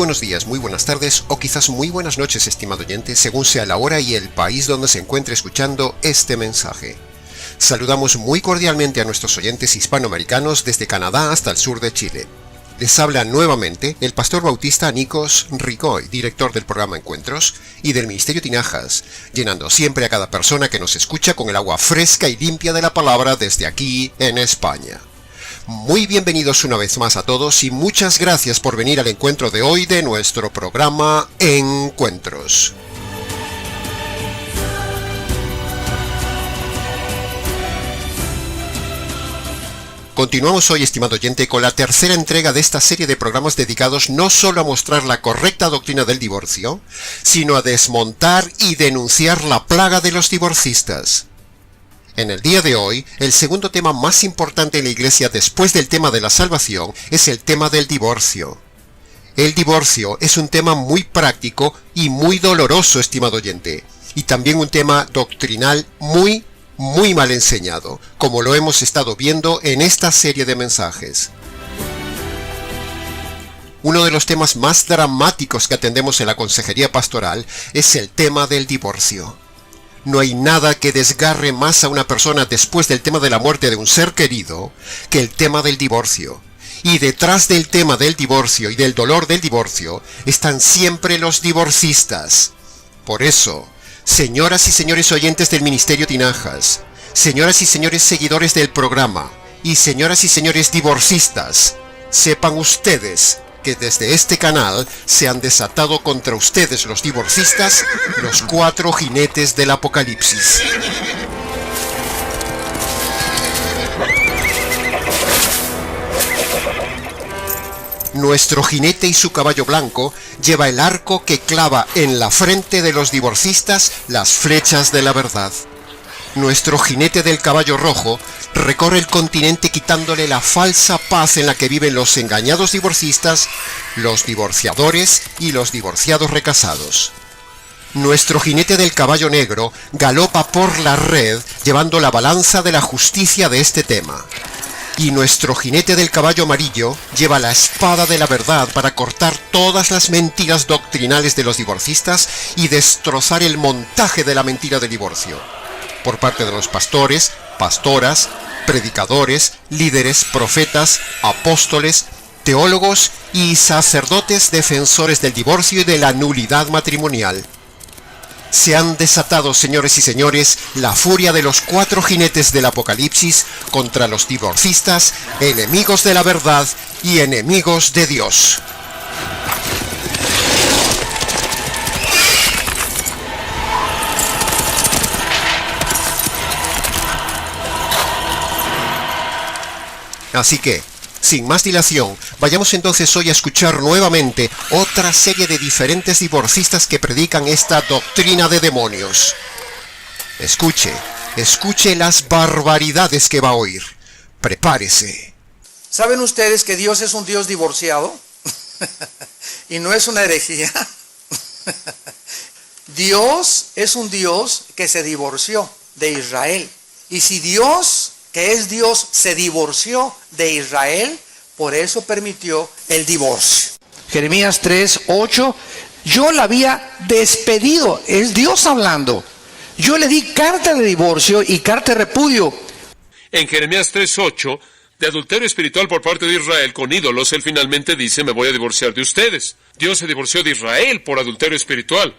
buenos días, muy buenas tardes o quizás muy buenas noches, estimado oyente, según sea la hora y el país donde se encuentre escuchando este mensaje. Saludamos muy cordialmente a nuestros oyentes hispanoamericanos desde Canadá hasta el sur de Chile. Les habla nuevamente el pastor bautista Nikos Ricoy, director del programa Encuentros y del Ministerio Tinajas, llenando siempre a cada persona que nos escucha con el agua fresca y limpia de la palabra desde aquí en España. Muy bienvenidos una vez más a todos y muchas gracias por venir al encuentro de hoy de nuestro programa Encuentros. Continuamos hoy, estimado oyente, con la tercera entrega de esta serie de programas dedicados no solo a mostrar la correcta doctrina del divorcio, sino a desmontar y denunciar la plaga de los divorcistas. En el día de hoy, el segundo tema más importante en la Iglesia después del tema de la salvación es el tema del divorcio. El divorcio es un tema muy práctico y muy doloroso, estimado oyente, y también un tema doctrinal muy mal enseñado, como lo hemos estado viendo en esta serie de mensajes. Uno de los temas más dramáticos que atendemos en la consejería pastoral es el tema del divorcio. No hay nada que desgarre más a una persona después del tema de la muerte de un ser querido que el tema del divorcio. Y detrás del tema del divorcio y del dolor del divorcio están siempre los divorcistas. Por eso, señoras y señores oyentes del Ministerio Tinajas, señoras y señores seguidores del programa, y señoras y señores divorcistas, sepan ustedes que desde este canal se han desatado contra ustedes los divorcistas los 4 jinetes del Apocalipsis. Nuestro jinete y su caballo blanco lleva el arco que clava en la frente de los divorcistas las flechas de la verdad. Nuestro jinete del caballo rojo recorre el continente quitándole la falsa paz en la que viven los engañados divorcistas, los divorciadores y los divorciados recasados. Nuestro jinete del caballo negro galopa por la red llevando la balanza de la justicia de este tema. Y nuestro jinete del caballo amarillo lleva la espada de la verdad para cortar todas las mentiras doctrinales de los divorcistas y destrozar el montaje de la mentira del divorcio, por parte de los pastores, pastoras, predicadores, líderes, profetas, apóstoles, teólogos y sacerdotes defensores del divorcio y de la nulidad matrimonial. Se han desatado, señores y señores, la furia de los 4 jinetes del Apocalipsis contra los divorcistas, enemigos de la verdad y enemigos de Dios. Así que, sin más dilación, vayamos entonces hoy a escuchar nuevamente otra serie de diferentes divorcistas que predican esta doctrina de demonios. Escuche las barbaridades que va a oír. Prepárese. ¿Saben ustedes que Dios es un Dios divorciado? Y no es una herejía. Dios es un Dios que se divorció de Israel. Y si Dios, que es Dios, se divorció de Israel, por eso permitió el divorcio. Jeremías 3:8, yo la había despedido, es Dios hablando. Yo le di carta de divorcio y carta de repudio. En Jeremías 3:8, de adulterio espiritual por parte de Israel con ídolos, él finalmente dice, me voy a divorciar de ustedes. Dios se divorció de Israel por adulterio espiritual.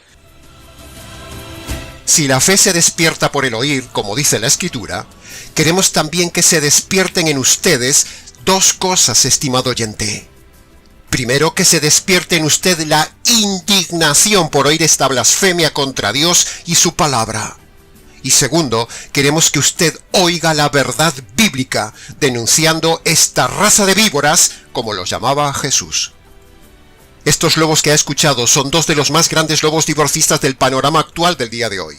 Si la fe se despierta por el oír, como dice la Escritura, queremos también que se despierten en ustedes 2 cosas, estimado oyente. Primero, que se despierte en usted la indignación por oír esta blasfemia contra Dios y su palabra. Y segundo, queremos que usted oiga la verdad bíblica, denunciando esta raza de víboras, como los llamaba Jesús. Estos lobos que ha escuchado son 2 de los más grandes lobos divorcistas del panorama actual del día de hoy.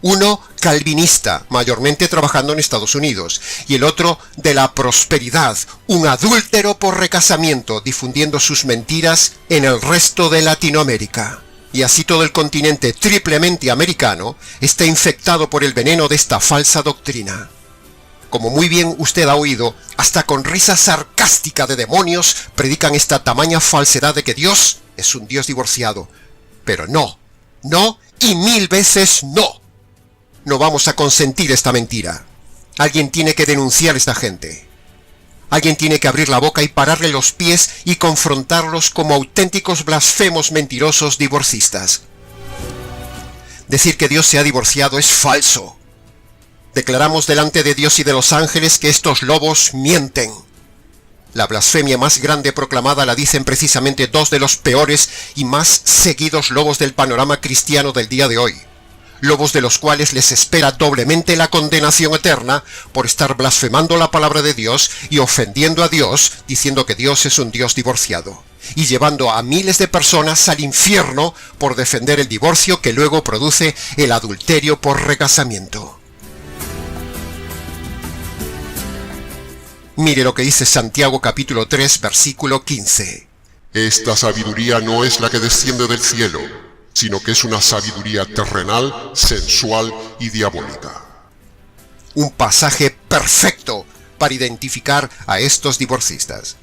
Uno calvinista, mayormente trabajando en Estados Unidos, y el otro de la prosperidad, un adúltero por recasamiento, difundiendo sus mentiras en el resto de Latinoamérica. Y así todo el continente triplemente americano está infectado por el veneno de esta falsa doctrina. Como muy bien usted ha oído, hasta con risa sarcástica de demonios predican esta tamaña falsedad de que Dios es un Dios divorciado. Pero no, no y 1000 veces no. No vamos a consentir esta mentira. Alguien tiene que denunciar a esta gente. Alguien tiene que abrir la boca y pararle los pies y confrontarlos como auténticos blasfemos mentirosos divorcistas. Decir que Dios se ha divorciado es falso. Declaramos delante de Dios y de los ángeles que estos lobos mienten. La blasfemia más grande proclamada la dicen precisamente dos de los peores y más seguidos lobos del panorama cristiano del día de hoy. Lobos de los cuales les espera doblemente la condenación eterna por estar blasfemando la palabra de Dios y ofendiendo a Dios, diciendo que Dios es un Dios divorciado, y llevando a miles de personas al infierno por defender el divorcio que luego produce el adulterio por recasamiento. Mire lo que dice Santiago capítulo 3, versículo 15. Esta sabiduría no es la que desciende del cielo, sino que es una sabiduría terrenal, sensual y diabólica. Un pasaje perfecto para identificar a estos divorcistas.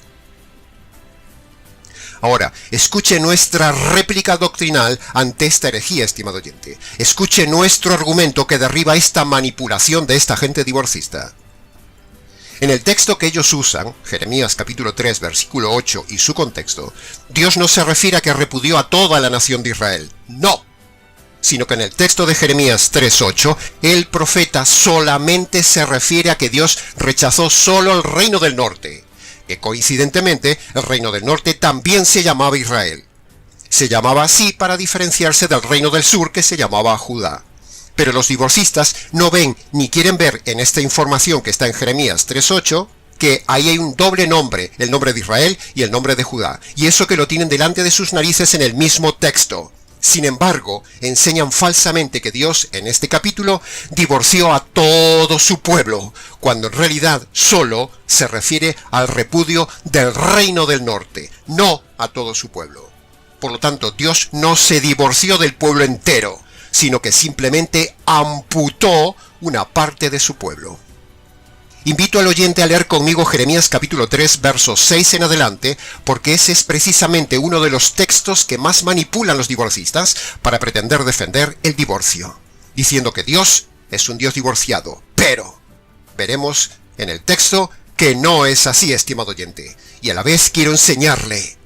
Ahora, escuche nuestra réplica doctrinal ante esta herejía, estimado oyente. Escuche nuestro argumento que derriba esta manipulación de esta gente divorcista. En el texto que ellos usan, Jeremías capítulo 3, versículo 8 y su contexto, Dios no se refiere a que repudió a toda la nación de Israel. No. Sino que en el texto de Jeremías 3:8, el profeta solamente se refiere a que Dios rechazó solo el reino del norte, que coincidentemente el reino del norte también se llamaba Israel. Se llamaba así para diferenciarse del reino del sur que se llamaba Judá. Pero los divorcistas no ven ni quieren ver en esta información que está en Jeremías 3:8 que ahí hay un doble nombre, el nombre de Israel y el nombre de Judá, y eso que lo tienen delante de sus narices en el mismo texto. Sin embargo, enseñan falsamente que Dios, en este capítulo, divorció a todo su pueblo, cuando en realidad solo se refiere al repudio del reino del norte, no a todo su pueblo. Por lo tanto, Dios no se divorció del pueblo entero, sino que simplemente amputó una parte de su pueblo. Invito al oyente a leer conmigo Jeremías capítulo 3, versos 6 en adelante, porque ese es precisamente uno de los textos que más manipulan los divorcistas para pretender defender el divorcio, diciendo que Dios es un Dios divorciado. Pero veremos en el texto que no es así, estimado oyente, y a la vez quiero enseñarle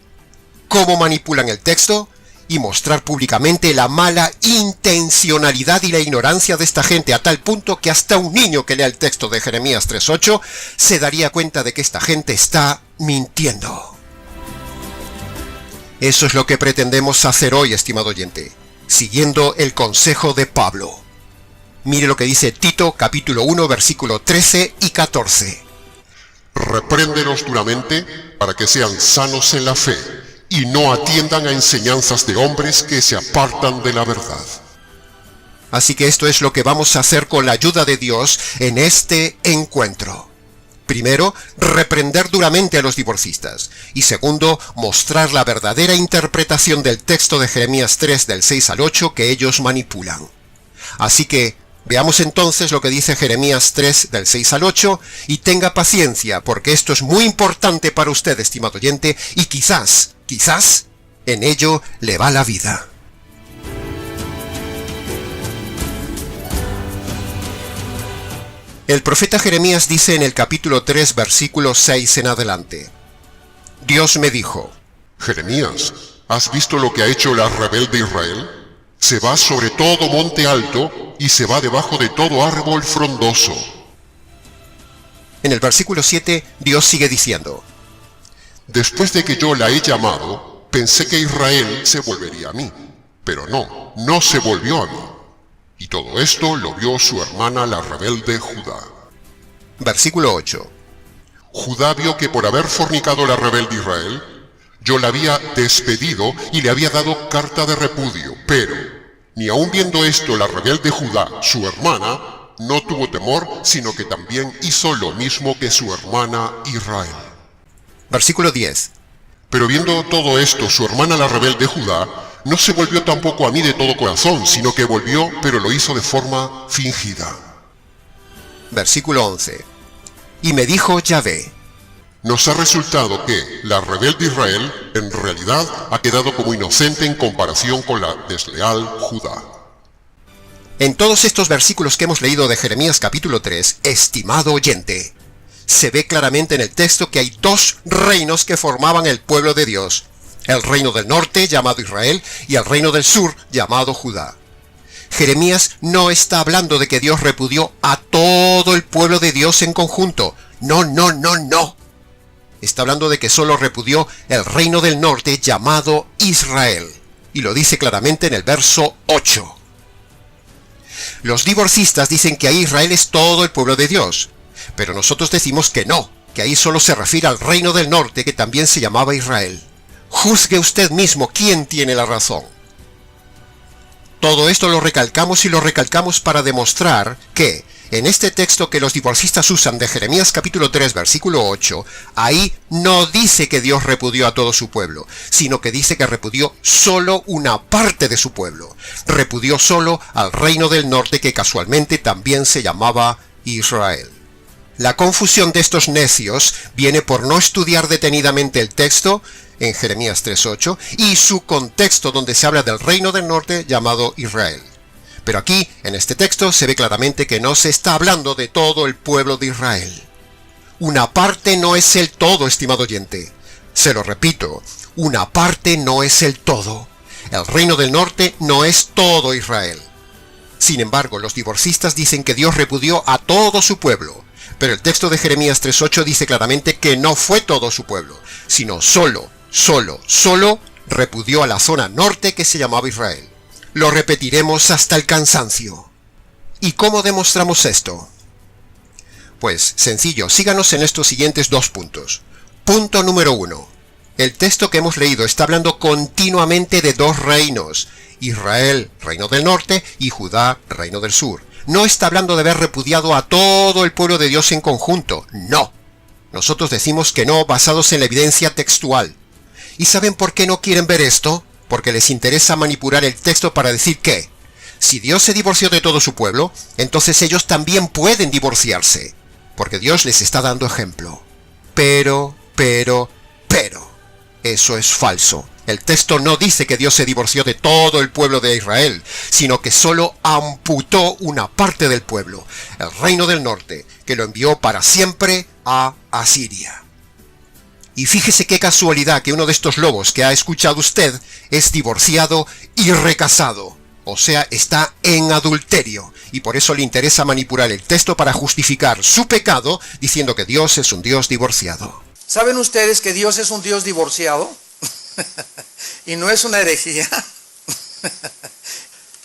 cómo manipulan el texto y mostrar públicamente la mala intencionalidad y la ignorancia de esta gente, a tal punto que hasta un niño que lea el texto de Jeremías 3:8 se daría cuenta de que esta gente está mintiendo. Eso es lo que pretendemos hacer hoy, estimado oyente, siguiendo el consejo de Pablo. Mire lo que dice Tito capítulo 1, versículo 13 y 14. Repréndelos duramente para que sean sanos en la fe, y no atiendan a enseñanzas de hombres que se apartan de la verdad. Así que esto es lo que vamos a hacer con la ayuda de Dios en este encuentro. Primero, reprender duramente a los divorcistas. Y segundo, mostrar la verdadera interpretación del texto de Jeremías 3 del 6 al 8 que ellos manipulan. Así que veamos entonces lo que dice Jeremías 3 del 6 al 8 y tenga paciencia, porque esto es muy importante para usted, estimado oyente, y quizás en ello le va la vida. El profeta Jeremías dice en el capítulo 3, versículo 6 en adelante: Dios me dijo: Jeremías, ¿has visto lo que ha hecho la rebelde Israel? Se va sobre todo monte alto y se va debajo de todo árbol frondoso. En el versículo 7, Dios sigue diciendo: Después de que yo la he llamado, pensé que Israel se volvería a mí, pero no se volvió a mí. Y todo esto lo vio su hermana la rebelde Judá. Versículo 8. Judá vio que por haber fornicado la rebelde Israel, yo la había despedido y le había dado carta de repudio, pero ni aun viendo esto la rebelde Judá, su hermana, no tuvo temor, sino que también hizo lo mismo que su hermana Israel. Versículo 10. Pero viendo todo esto, su hermana la rebelde Judá no se volvió tampoco a mí de todo corazón, sino que volvió, pero lo hizo de forma fingida. Versículo 11. Y me dijo Yahvé: nos ha resultado que la rebelde Israel en realidad ha quedado como inocente en comparación con la desleal Judá. En todos estos versículos que hemos leído de Jeremías capítulo 3, estimado oyente, se ve claramente en el texto que hay dos reinos que formaban el pueblo de Dios: el reino del norte, llamado Israel, y el reino del sur, llamado Judá. Jeremías no está hablando de que Dios repudió a todo el pueblo de Dios en conjunto. No. Está hablando de que solo repudió el reino del norte, llamado Israel. Y lo dice claramente en el verso 8. Los divorcistas dicen que ahí Israel es todo el pueblo de Dios. Pero nosotros decimos que no, que ahí solo se refiere al reino del norte, que también se llamaba Israel. Juzgue usted mismo quién tiene la razón. Todo esto lo recalcamos para demostrar que, en este texto que los divorcistas usan de Jeremías capítulo 3, versículo 8, ahí no dice que Dios repudió a todo su pueblo, sino que dice que repudió solo una parte de su pueblo. Repudió solo al reino del norte, que casualmente también se llamaba Israel. La confusión de estos necios viene por no estudiar detenidamente el texto en Jeremías 3:8 y su contexto, donde se habla del reino del norte llamado Israel. Pero aquí, en este texto, se ve claramente que no se está hablando de todo el pueblo de Israel. Una parte no es el todo, estimado oyente. Se lo repito, una parte no es el todo. El reino del norte no es todo Israel. Sin embargo, los divorcistas dicen que Dios repudió a todo su pueblo. Pero el texto de Jeremías 3:8 dice claramente que no fue todo su pueblo, sino solo repudió a la zona norte, que se llamaba Israel. Lo repetiremos hasta el cansancio. ¿Y cómo demostramos esto? Pues sencillo, síganos en estos siguientes 2 puntos. Punto número 1. El texto que hemos leído está hablando continuamente de 2 reinos: Israel, reino del norte, y Judá, reino del sur. No está hablando de haber repudiado a todo el pueblo de Dios en conjunto, no. Nosotros decimos que no, basados en la evidencia textual. ¿Y saben por qué no quieren ver esto? Porque les interesa manipular el texto para decir que, si Dios se divorció de todo su pueblo, entonces ellos también pueden divorciarse, porque Dios les está dando ejemplo. Pero, eso es falso. El texto no dice que Dios se divorció de todo el pueblo de Israel, sino que solo amputó una parte del pueblo, el reino del norte, que lo envió para siempre a Asiria. Y fíjese qué casualidad que uno de estos lobos que ha escuchado usted es divorciado y recasado. O sea, está en adulterio, y por eso le interesa manipular el texto para justificar su pecado, diciendo que Dios es un Dios divorciado. ¿Saben ustedes que Dios es un Dios divorciado? Y no es una herejía.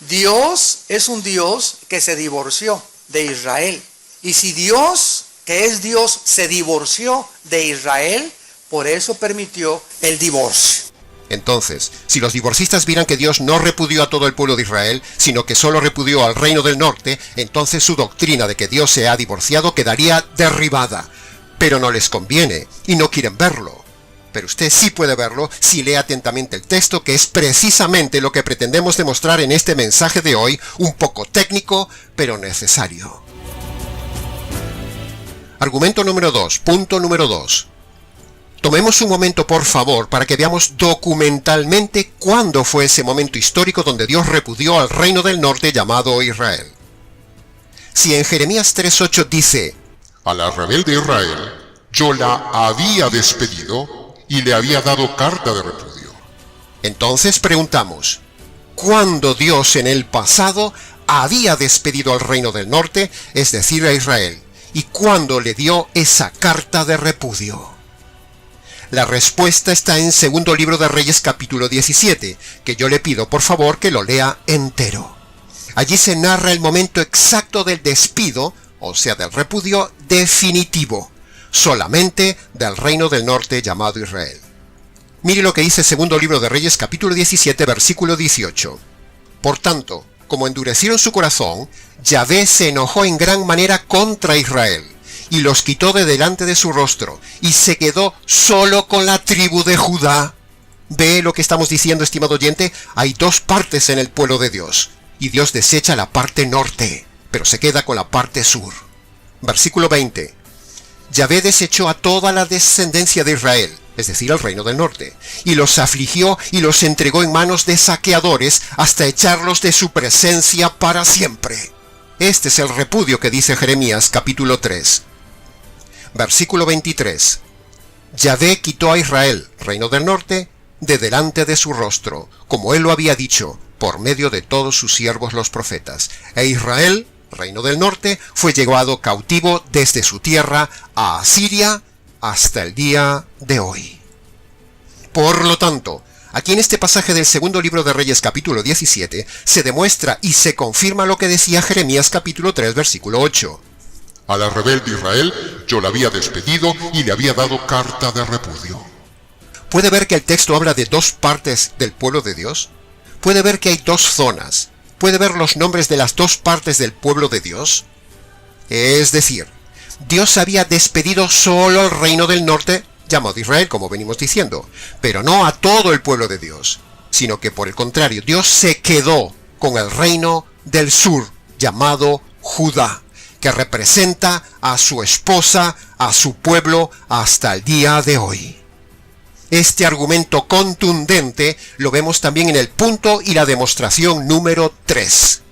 Dios es un Dios que se divorció de Israel. Y si Dios, que es Dios, se divorció de Israel, por eso permitió el divorcio. Entonces, si los divorcistas vieran que Dios no repudió a todo el pueblo de Israel, sino que solo repudió al reino del norte, entonces su doctrina de que Dios se ha divorciado quedaría derribada. Pero no les conviene, y no quieren verlo. Pero usted sí puede verlo si lee atentamente el texto, que es precisamente lo que pretendemos demostrar en este mensaje de hoy, un poco técnico, pero necesario. Argumento número 2, punto número 2. Tomemos un momento, por favor, para que veamos documentalmente cuándo fue ese momento histórico donde Dios repudió al reino del norte llamado Israel. Si en Jeremías 3:8 dice: A la rebelde Israel yo la había despedido y le había dado carta de repudio. Entonces preguntamos, ¿cuándo Dios en el pasado había despedido al reino del norte, es decir, a Israel? ¿Y cuándo le dio esa carta de repudio? La respuesta está en Segundo Libro de Reyes capítulo 17, que yo le pido por favor que lo lea entero. Allí se narra el momento exacto del despido, o sea, del repudio definitivo, solamente del reino del norte llamado Israel. Mire lo que dice Segundo Libro de Reyes capítulo 17, versículo 18. Por tanto, como endurecieron su corazón, Yahvé se enojó en gran manera contra Israel, y los quitó de delante de su rostro, y se quedó solo con la tribu de Judá. ¿Ve lo que estamos diciendo, estimado oyente? Hay 2 partes en el pueblo de Dios, y Dios desecha la parte norte, pero se queda con la parte sur. Versículo 20. Yahvé desechó a toda la descendencia de Israel, es decir, al reino del norte, y los afligió y los entregó en manos de saqueadores hasta echarlos de su presencia para siempre. Este es el repudio que dice Jeremías capítulo 3. Versículo 23. Yahvé quitó a Israel, reino del norte, de delante de su rostro, como él lo había dicho, por medio de todos sus siervos los profetas. E Israel, reino del norte, fue llevado cautivo desde su tierra a Asiria hasta el día de hoy. Por lo tanto, aquí en este pasaje del segundo libro de Reyes capítulo 17, se demuestra y se confirma lo que decía Jeremías capítulo 3 versículo 8. A la rebelde Israel yo la había despedido y le había dado carta de repudio. ¿Puede ver que el texto habla de dos partes del pueblo de Dios? ¿Puede ver que hay dos zonas? ¿Puede ver los nombres de las dos partes del pueblo de Dios? Es decir, Dios había despedido solo al reino del norte, llamado Israel, como venimos diciendo, pero no a todo el pueblo de Dios, sino que por el contrario, Dios se quedó con el reino del sur, llamado Judá, que representa a su esposa, a su pueblo, hasta el día de hoy. Este argumento contundente lo vemos también en el punto y la demostración número 3.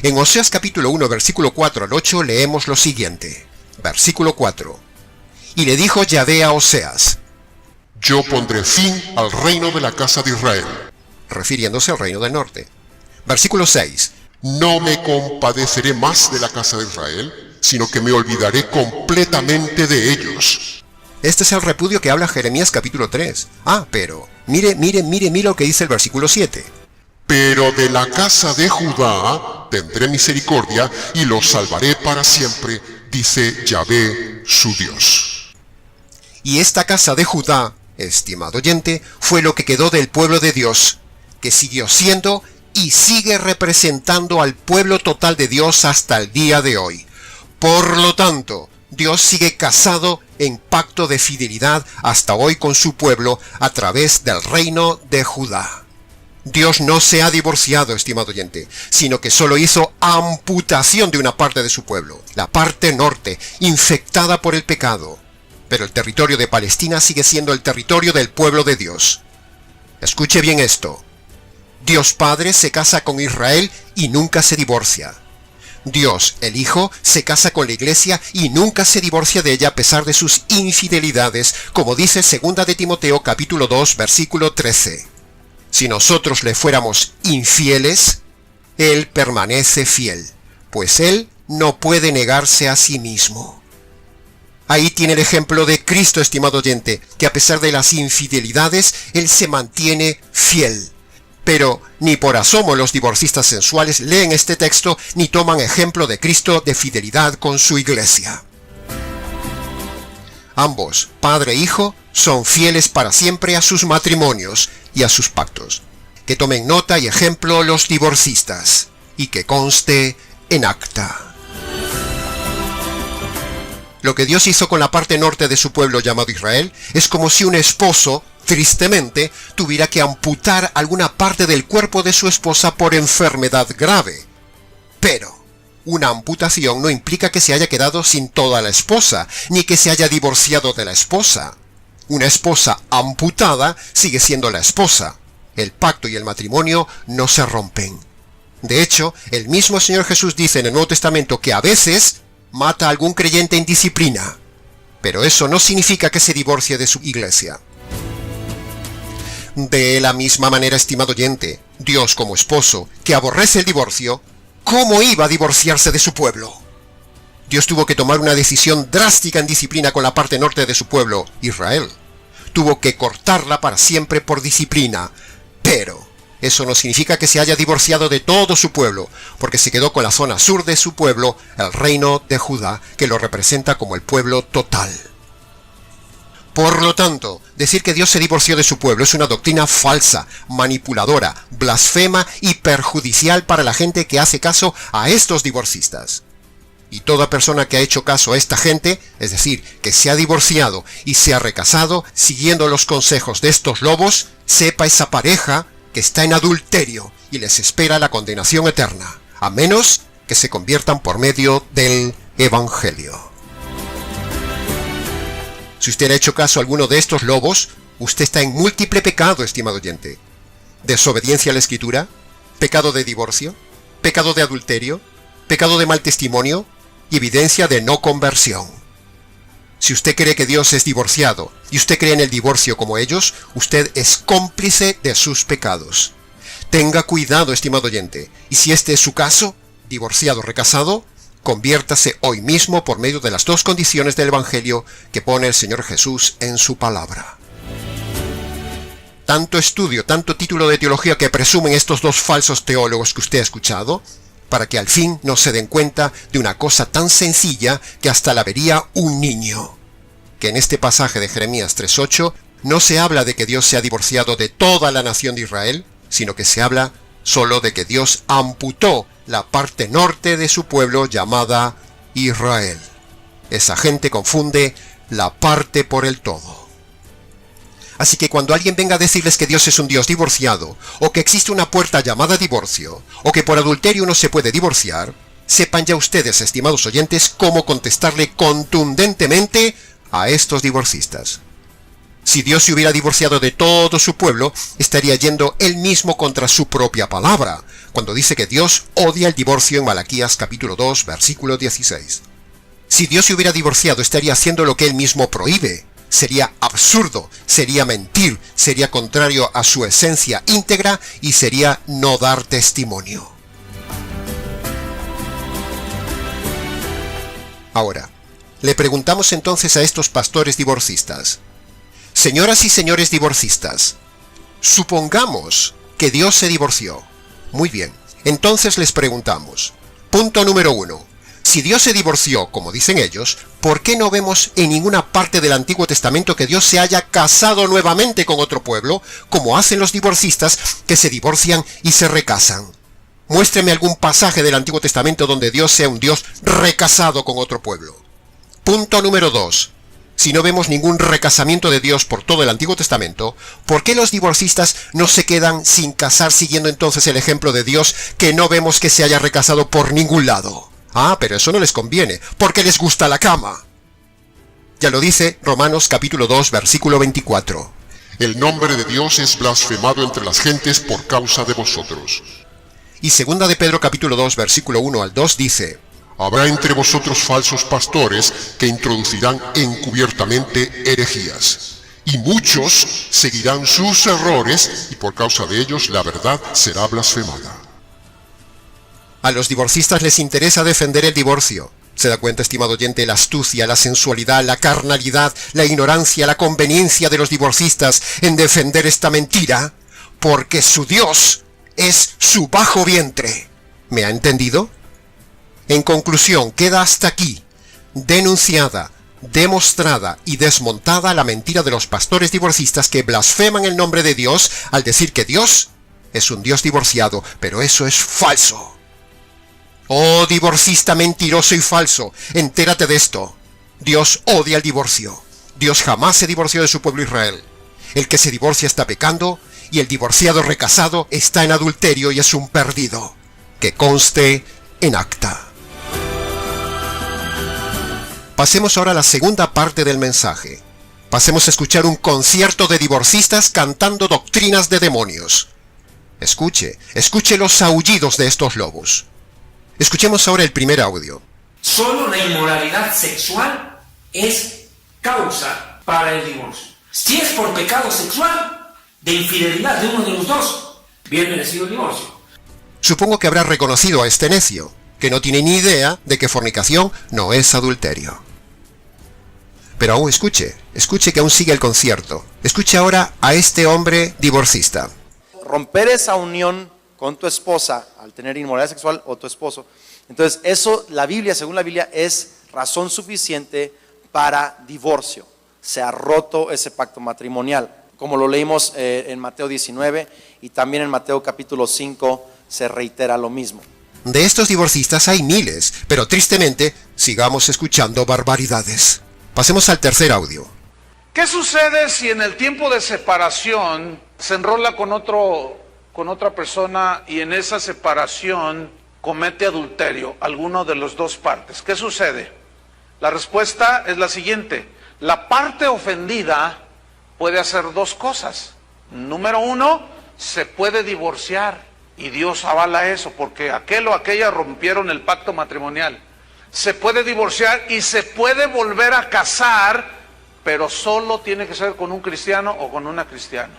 En Oseas capítulo 1, versículo 4 al 8 leemos lo siguiente. Versículo 4. Y le dijo Yahvé a Oseas: Yo pondré fin al reino de la casa de Israel. Refiriéndose al reino del norte. Versículo 6. No me compadeceré más de la casa de Israel, sino que me olvidaré completamente de ellos. Este es el repudio que habla Jeremías capítulo 3. Pero mire lo que dice el versículo 7. Pero de la casa de Judá tendré misericordia y los salvaré para siempre, dice Yahvé su Dios. Y esta casa de Judá, estimado oyente, fue lo que quedó del pueblo de Dios, que siguió siendo y sigue representando al pueblo total de Dios hasta el día de hoy. Por lo tanto, Dios sigue casado en pacto de fidelidad hasta hoy con su pueblo a través del reino de Judá. Dios no se ha divorciado, estimado oyente, sino que solo hizo amputación de una parte de su pueblo, la parte norte, infectada por el pecado. Pero el territorio de Palestina sigue siendo el territorio del pueblo de Dios. Escuche bien esto. Dios Padre se casa con Israel y nunca se divorcia. Dios, el Hijo, se casa con la Iglesia y nunca se divorcia de ella a pesar de sus infidelidades, como dice 2 de Timoteo capítulo 2, versículo 13. Si nosotros le fuéramos infieles, Él permanece fiel, pues Él no puede negarse a sí mismo. Ahí tiene el ejemplo de Cristo, estimado oyente, que a pesar de las infidelidades, Él se mantiene fiel. Pero ni por asomo los divorcistas sensuales leen este texto ni toman ejemplo de Cristo de fidelidad con su iglesia. Ambos, padre e hijo, son fieles para siempre a sus matrimonios y a sus pactos. Que tomen nota y ejemplo los divorcistas, y que conste en acta. Lo que Dios hizo con la parte norte de su pueblo llamado Israel es como si un esposo, tristemente, tuviera que amputar alguna parte del cuerpo de su esposa por enfermedad grave. Pero una amputación no implica que se haya quedado sin toda la esposa, ni que se haya divorciado de la esposa. Una esposa amputada sigue siendo la esposa. El pacto y el matrimonio no se rompen. De hecho, el mismo Señor Jesús dice en el Nuevo Testamento que a veces mata a algún creyente en disciplina. Pero eso no significa que se divorcie de su iglesia. De la misma manera, estimado oyente, Dios como esposo, que aborrece el divorcio, ¿cómo iba a divorciarse de su pueblo? Dios tuvo que tomar una decisión drástica en disciplina con la parte norte de su pueblo, Israel. Tuvo que cortarla para siempre por disciplina, pero eso no significa que se haya divorciado de todo su pueblo, porque se quedó con la zona sur de su pueblo, el reino de Judá, que lo representa como el pueblo total. Por lo tanto, decir que Dios se divorció de su pueblo es una doctrina falsa, manipuladora, blasfema y perjudicial para la gente que hace caso a estos divorcistas. Y toda persona que ha hecho caso a esta gente, es decir, que se ha divorciado y se ha recasado, siguiendo los consejos de estos lobos, sepa esa pareja que está en adulterio y les espera la condenación eterna, a menos que se conviertan por medio del Evangelio. Si usted ha hecho caso a alguno de estos lobos, usted está en múltiple pecado, estimado oyente. Desobediencia a la Escritura, pecado de divorcio, pecado de adulterio, pecado de mal testimonio y evidencia de no conversión. Si usted cree que Dios es divorciado y usted cree en el divorcio como ellos, usted es cómplice de sus pecados. Tenga cuidado, estimado oyente, y si este es su caso, divorciado o recasado, conviértase hoy mismo por medio de las dos condiciones del Evangelio que pone el Señor Jesús en su palabra. Tanto estudio, tanto título de teología que presumen estos dos falsos teólogos que usted ha escuchado, para que al fin no se den cuenta de una cosa tan sencilla que hasta la vería un niño. Que en este pasaje de Jeremías 3:8 no se habla de que Dios se ha divorciado de toda la nación de Israel, sino que se habla solo de que Dios amputó la parte norte de su pueblo llamada Israel. Esa gente confunde la parte por el todo. Así que cuando alguien venga a decirles que Dios es un Dios divorciado, o que existe una puerta llamada divorcio, o que por adulterio uno se puede divorciar, sepan ya ustedes, estimados oyentes, cómo contestarle contundentemente a estos divorcistas. Si Dios se hubiera divorciado de todo su pueblo, estaría yendo él mismo contra su propia palabra, cuando dice que Dios odia el divorcio en Malaquías capítulo 2, versículo 16. Si Dios se hubiera divorciado, estaría haciendo lo que él mismo prohíbe. Sería absurdo, sería mentir, sería contrario a su esencia íntegra y sería no dar testimonio. Ahora, le preguntamos entonces a estos pastores divorcistas: señoras y señores divorcistas, supongamos que Dios se divorció. Muy bien, entonces les preguntamos, punto número 1. Si Dios se divorció, como dicen ellos, ¿por qué no vemos en ninguna parte del Antiguo Testamento que Dios se haya casado nuevamente con otro pueblo, como hacen los divorcistas que se divorcian y se recasan? Muéstreme algún pasaje del Antiguo Testamento donde Dios sea un Dios recasado con otro pueblo. Punto número 2. Si no vemos ningún recasamiento de Dios por todo el Antiguo Testamento, ¿por qué los divorcistas no se quedan sin casar siguiendo entonces el ejemplo de Dios que no vemos que se haya recasado por ningún lado? Ah, pero eso no les conviene, porque les gusta la cama. Ya lo dice Romanos capítulo 2, versículo 24. El nombre de Dios es blasfemado entre las gentes por causa de vosotros. Y segunda de Pedro capítulo 2, versículo 1 al 2 dice: Habrá entre vosotros falsos pastores que introducirán encubiertamente herejías. Y muchos seguirán sus errores, y por causa de ellos la verdad será blasfemada. A los divorcistas les interesa defender el divorcio. ¿Se da cuenta, estimado oyente, la astucia, la sensualidad, la carnalidad, la ignorancia, la conveniencia de los divorcistas en defender esta mentira? Porque su Dios es su bajo vientre. ¿Me ha entendido? En conclusión, queda hasta aquí denunciada, demostrada y desmontada la mentira de los pastores divorcistas que blasfeman el nombre de Dios al decir que Dios es un Dios divorciado, pero eso es falso. Oh, divorcista mentiroso y falso, entérate de esto. Dios odia el divorcio. Dios jamás se divorció de su pueblo Israel. El que se divorcia está pecando y el divorciado recasado está en adulterio y es un perdido. Que conste en acta. Pasemos ahora a la segunda parte del mensaje. Pasemos a escuchar un concierto de divorcistas cantando doctrinas de demonios. Escuche los aullidos de estos lobos. Escuchemos ahora el primer audio. Solo la inmoralidad sexual es causa para el divorcio. Si es por pecado sexual, de infidelidad de uno de los dos, bien merecido el divorcio. Supongo que habrá reconocido a este necio, que no tiene ni idea de que fornicación no es adulterio. Pero aún escuche que aún sigue el concierto. Escuche ahora a este hombre divorcista. Romper esa unión con tu esposa al tener inmoralidad sexual o tu esposo, entonces eso, la Biblia, según la Biblia, es razón suficiente para divorcio. Se ha roto ese pacto matrimonial, como lo leímos en Mateo 19 y también en Mateo capítulo 5 se reitera lo mismo. De estos divorcistas hay miles, pero tristemente sigamos escuchando barbaridades. Pasemos al tercer audio. ¿Qué sucede si en el tiempo de separación se enrola con otra persona y en esa separación comete adulterio, alguno de las dos partes? ¿Qué sucede? La respuesta es la siguiente. La parte ofendida puede hacer dos cosas. Número uno, se puede divorciar y Dios avala eso porque aquel o aquella rompieron el pacto matrimonial. Se puede divorciar y se puede volver a casar, pero solo tiene que ser con un cristiano o con una cristiana.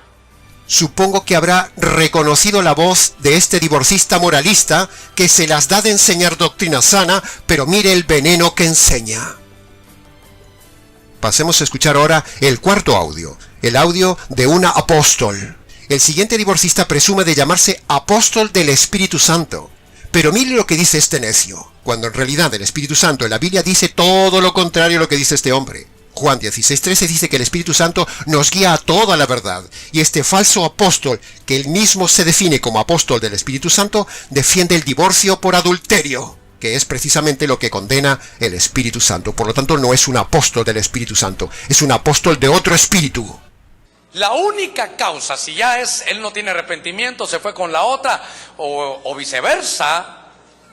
Supongo que habrá reconocido la voz de este divorcista moralista que se las da de enseñar doctrina sana, pero mire el veneno que enseña. Pasemos a escuchar ahora el cuarto audio, el audio de una apóstol. El siguiente divorcista presume de llamarse apóstol del Espíritu Santo. Pero mire lo que dice este necio, cuando en realidad el Espíritu Santo en la Biblia dice todo lo contrario a lo que dice este hombre. Juan 16:13 dice que el Espíritu Santo nos guía a toda la verdad, y este falso apóstol, que él mismo se define como apóstol del Espíritu Santo, defiende el divorcio por adulterio, que es precisamente lo que condena el Espíritu Santo. Por lo tanto, no es un apóstol del Espíritu Santo, es un apóstol de otro espíritu. La única causa, si ya él no tiene arrepentimiento, se fue con la otra, o viceversa,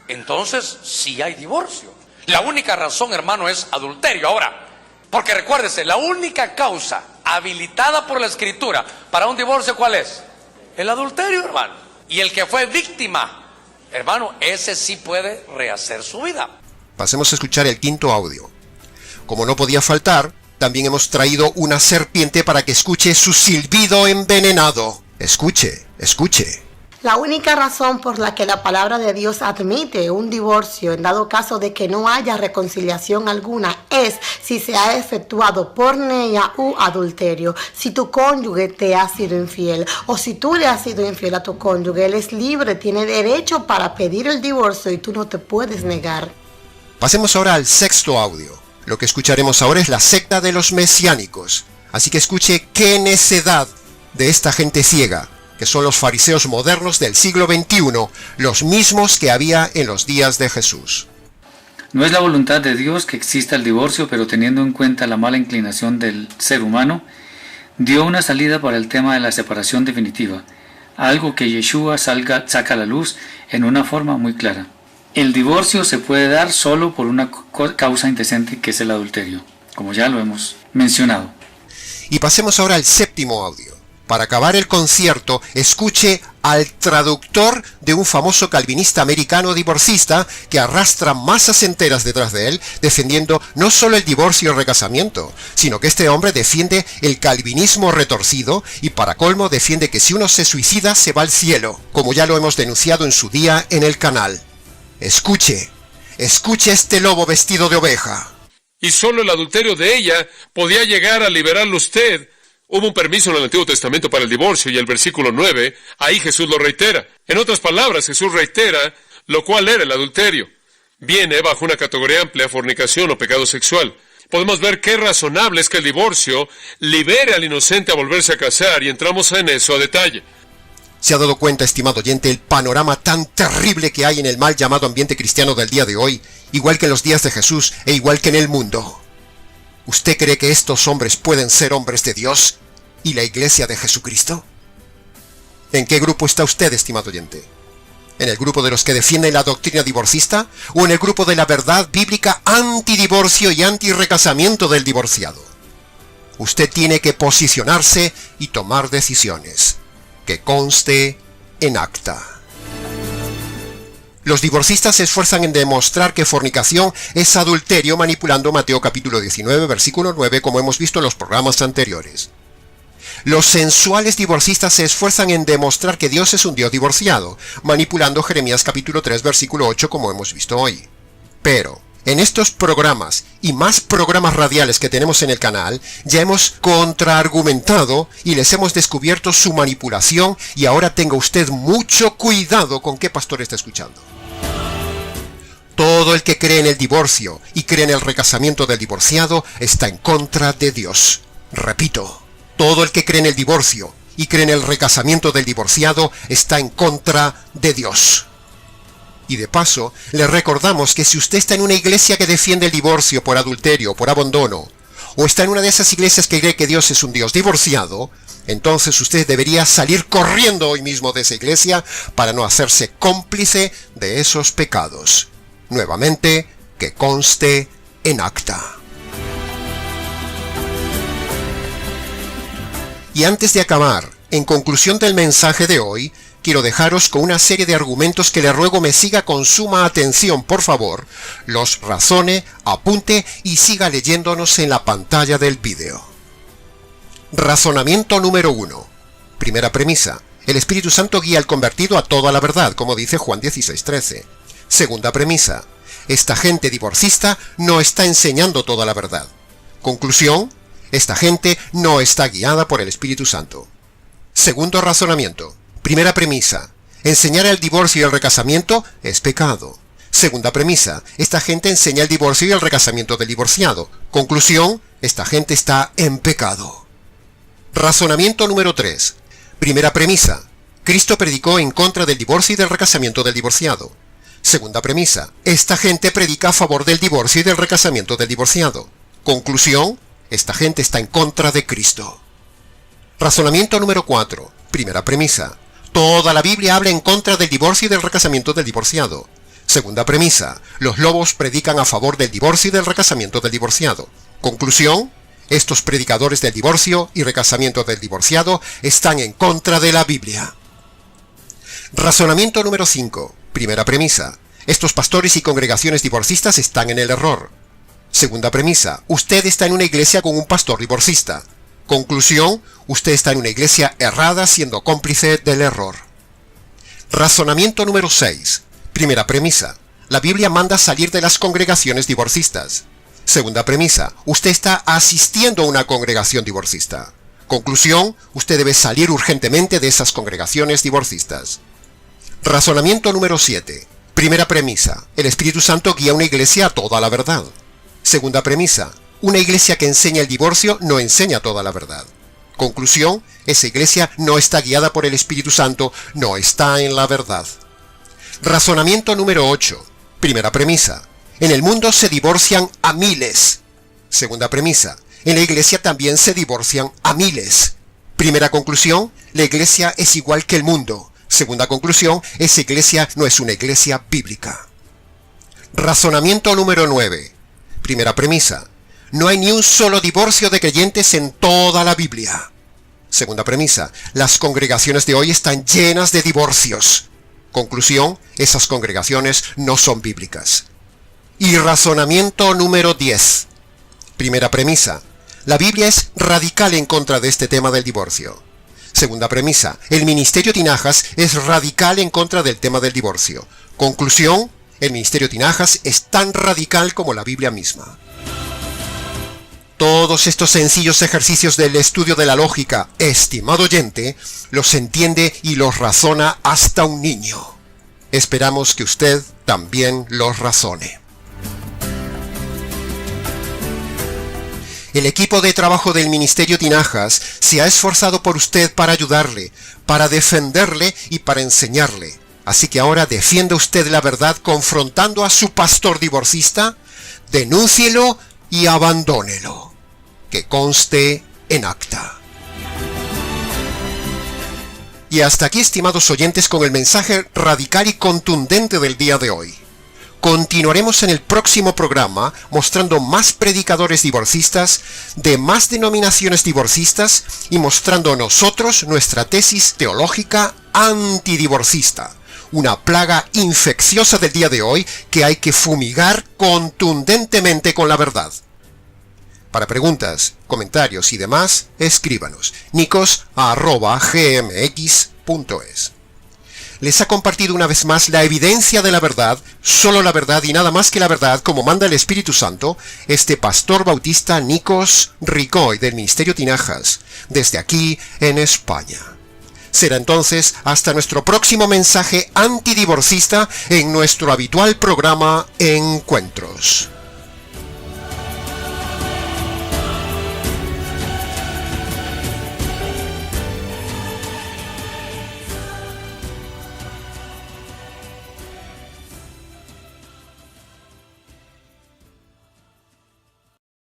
entonces sí hay divorcio. La única razón, hermano, es adulterio. Ahora, porque recuérdese, la única causa habilitada por la Escritura para un divorcio, ¿cuál es? El adulterio, hermano. Y el que fue víctima, hermano, ese sí puede rehacer su vida. Pasemos a escuchar el quinto audio. Como no podía faltar, también hemos traído una serpiente para que escuche su silbido envenenado. Escuche, escuche. La única razón por la que la palabra de Dios admite un divorcio en dado caso de que no haya reconciliación alguna es si se ha efectuado porneia u adulterio. Si tu cónyuge te ha sido infiel o si tú le has sido infiel a tu cónyuge, él es libre, tiene derecho para pedir el divorcio y tú no te puedes negar. Pasemos ahora al sexto audio. Lo que escucharemos ahora es la secta de los mesiánicos. Así que escuche qué necedad de esta gente ciega, que son los fariseos modernos del siglo XXI, los mismos que había en los días de Jesús. No es la voluntad de Dios que exista el divorcio, pero teniendo en cuenta la mala inclinación del ser humano, dio una salida para el tema de la separación definitiva, algo que Yeshua saca a la luz en una forma muy clara. El divorcio se puede dar solo por una causa indecente, que es el adulterio, como ya lo hemos mencionado. Y pasemos ahora al séptimo audio. Para acabar el concierto, escuche al traductor de un famoso calvinista americano divorcista que arrastra masas enteras detrás de él, defendiendo no solo el divorcio y el recasamiento, sino que este hombre defiende el calvinismo retorcido y para colmo defiende que si uno se suicida se va al cielo, como ya lo hemos denunciado en su día en el canal. Escuche, escuche a este lobo vestido de oveja. Y solo el adulterio de ella podía llegar a liberarlo usted. Hubo un permiso en el Antiguo Testamento para el divorcio y el versículo 9, ahí Jesús lo reitera. En otras palabras, Jesús reitera lo cual era el adulterio. Viene bajo una categoría amplia, fornicación o pecado sexual. Podemos ver qué razonable es que el divorcio libere al inocente a volverse a casar y entramos en eso a detalle. ¿Se ha dado cuenta, estimado oyente, el panorama tan terrible que hay en el mal llamado ambiente cristiano del día de hoy, igual que en los días de Jesús e igual que en el mundo? ¿Usted cree que estos hombres pueden ser hombres de Dios y la iglesia de Jesucristo? ¿En qué grupo está usted, estimado oyente? ¿En el grupo de los que defienden la doctrina divorcista o en el grupo de la verdad bíblica antidivorcio y antirrecasamiento del divorciado? Usted tiene que posicionarse y tomar decisiones. Que conste en acta. Los divorcistas se esfuerzan en demostrar que fornicación es adulterio manipulando Mateo capítulo 19, versículo 9, como hemos visto en los programas anteriores. Los sensuales divorcistas se esfuerzan en demostrar que Dios es un Dios divorciado, manipulando Jeremías capítulo 3, versículo 8, como hemos visto hoy. Pero en estos programas y más programas radiales que tenemos en el canal, ya hemos contraargumentado y les hemos descubierto su manipulación y ahora tenga usted mucho cuidado con qué pastor está escuchando. Todo el que cree en el divorcio y cree en el recasamiento del divorciado está en contra de Dios. Repito, todo el que cree en el divorcio y cree en el recasamiento del divorciado está en contra de Dios. Y de paso, le recordamos que si usted está en una iglesia que defiende el divorcio por adulterio, por abandono, o está en una de esas iglesias que cree que Dios es un Dios divorciado, entonces usted debería salir corriendo hoy mismo de esa iglesia para no hacerse cómplice de esos pecados. Nuevamente, que conste en acta. Y antes de acabar, en conclusión del mensaje de hoy, quiero dejaros con una serie de argumentos que le ruego me siga con suma atención, por favor, los razone, apunte y siga leyéndonos en la pantalla del vídeo. Razonamiento número 1. Primera premisa. El Espíritu Santo guía al convertido a toda la verdad, como dice Juan 16:13. Segunda premisa. Esta gente divorcista no está enseñando toda la verdad. Conclusión. Esta gente no está guiada por el Espíritu Santo. Segundo razonamiento. Primera premisa. Enseñar el divorcio y el recasamiento es pecado. Segunda premisa. Esta gente enseña el divorcio y el recasamiento del divorciado. Conclusión. Esta gente está en pecado. Razonamiento número 3. Primera premisa. Cristo predicó en contra del divorcio y del recasamiento del divorciado. Segunda premisa. Esta gente predica a favor del divorcio y del recasamiento del divorciado. Conclusión. Esta gente está en contra de Cristo. Razonamiento número 4. Primera premisa. Toda la Biblia habla en contra del divorcio y del recasamiento del divorciado. Segunda premisa. Los lobos predican a favor del divorcio y del recasamiento del divorciado. Conclusión. Estos predicadores del divorcio y recasamiento del divorciado están en contra de la Biblia. Razonamiento número 5. Primera premisa. Estos pastores y congregaciones divorcistas están en el error. Segunda premisa. Usted está en una iglesia con un pastor divorcista. Conclusión. Usted está en una iglesia errada siendo cómplice del error. Razonamiento número 6. Primera premisa. La Biblia manda salir de las congregaciones divorcistas. Segunda premisa. Usted está asistiendo a una congregación divorcista. Conclusión. Usted debe salir urgentemente de esas congregaciones divorcistas. Razonamiento número 7. Primera premisa. El Espíritu Santo guía a una iglesia a toda la verdad. Segunda premisa. Una iglesia que enseña el divorcio no enseña toda la verdad. Conclusión. Esa iglesia no está guiada por el Espíritu Santo, no está en la verdad. Razonamiento número 8. Primera premisa. En el mundo se divorcian a miles. Segunda premisa. En la iglesia también se divorcian a miles. Primera conclusión. La iglesia es igual que el mundo. Segunda conclusión. Esa iglesia no es una iglesia bíblica. Razonamiento número 9. Primera premisa. No hay ni un solo divorcio de creyentes en toda la Biblia. Segunda premisa. Las congregaciones de hoy están llenas de divorcios. Conclusión. Esas congregaciones no son bíblicas. Y razonamiento número 10. Primera premisa. La Biblia es radical en contra de este tema del divorcio. Segunda premisa. El ministerio Tinajas es radical en contra del tema del divorcio. Conclusión. El ministerio Tinajas es tan radical como la Biblia misma. Todos estos sencillos ejercicios del estudio de la lógica, estimado oyente, los entiende y los razona hasta un niño. Esperamos que usted también los razone. El equipo de trabajo del Ministerio Tinajas se ha esforzado por usted para ayudarle, para defenderle y para enseñarle. Así que ahora defienda usted la verdad confrontando a su pastor divorcista, denúncielo y abandónelo. Que conste en acta. Y hasta aquí, estimados oyentes, con el mensaje radical y contundente del día de hoy. Continuaremos en el próximo programa mostrando más predicadores divorcistas, de más denominaciones divorcistas y mostrando nosotros nuestra tesis teológica antidivorcista, una plaga infecciosa del día de hoy que hay que fumigar contundentemente con la verdad. Para preguntas, comentarios y demás, escríbanos nicos@gmx.es. Les ha compartido una vez más la evidencia de la verdad, solo la verdad y nada más que la verdad, como manda el Espíritu Santo, este pastor bautista Nikos Ricoy del Ministerio Tinajas, desde aquí en España. Será entonces hasta nuestro próximo mensaje antidivorcista en nuestro habitual programa Encuentros.